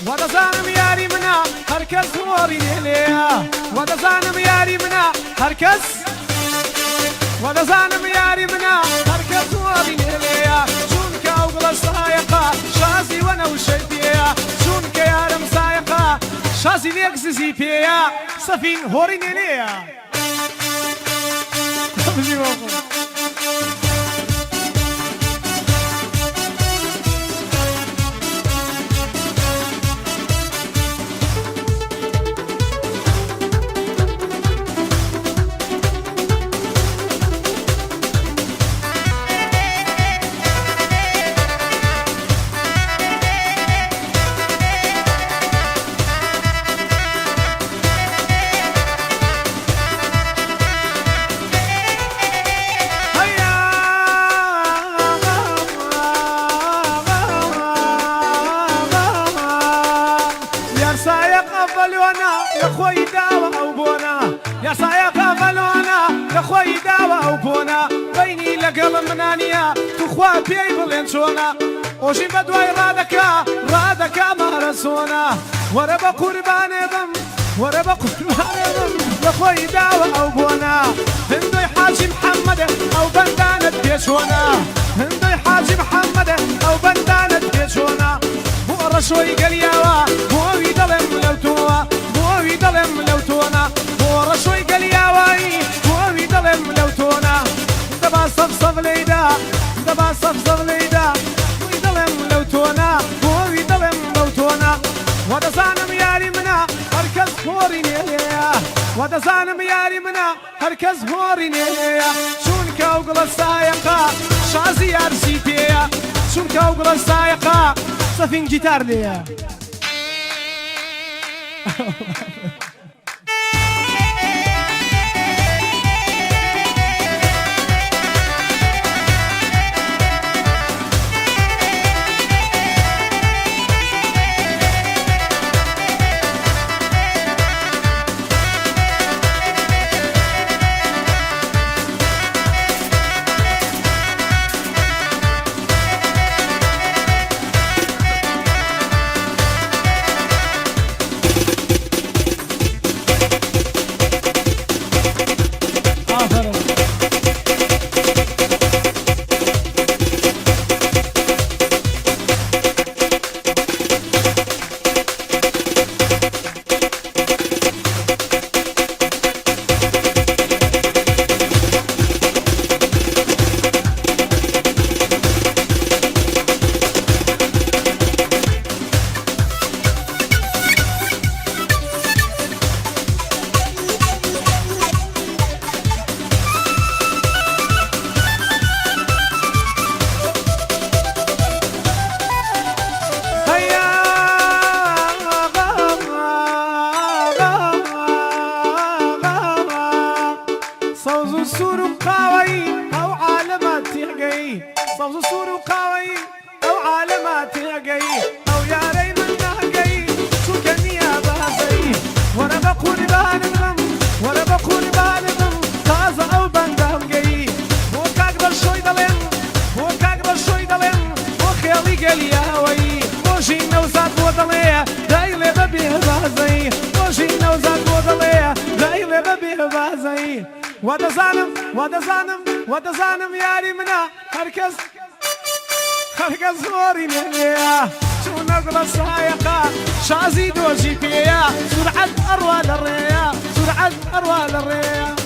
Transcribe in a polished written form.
ودزانم یاری منا هەرکەس هۆڕی لێیە ودزانم یاری منا هەرکەس ودزانم یاری منا هەرکەس هۆڕی لێیە چونکە ئەو گڵە سایەقا شازی وەنەوشەی پێیە چونکە یارم سایەقا شازی لێک زیزی پێیە سەفین هۆڕی لێیە لخوي داوى أو بونا يا سايق فلونا لخوي داوى أو بونا بيني لقل منانيا تخوا بيي بلنشونا وشي بدوي رادكا مهرسونا ورب قربان ذم لخوي داوى أو بونا هندوي حاجي محمد أو بندانة بيشونا هندوي حاجي محمد أو بندانة بيشونا بو رشوي قلياوا بو يدلم لوتوا بووی دڵێم لەوتۆنا بۆ ڕەشۆی گەلیاوایی بووی دڵێم لەوتۆنا دەبا سەف لەیدا دەبا سەف لەیدا بووی دڵێم لەوتۆنا بووی دڵێم لەوتۆنا وەدەزانم یاری منە هەرکەس هۆڕی نێلەیە وەدەزانم یاری منە هەرکەس هۆڕی نێلەیە چونکە ئەو گڵە سایەقا شازی یارسی پێیە چونکە ئەو گڵە سایەقا سەفین گیتار لێیە صوز سور وقاوي أو علامات هجي أو يا ري من هجي شو كان يا بازي وأنا بقول بانم وأنا بقول بانم تازة أو بندم جي هو كاكبر شوي دلم هو كاكبر شوي دلم وخيالي قال يا وي وشي نوزات وضليه دايلة ببيه بازي وشي نوزات وضليه دايلة ببيه بازي ودزانم ياري منا هركز هوري ليا شو نقول السايقة شازي دوجي فيا سرعة أروى للريا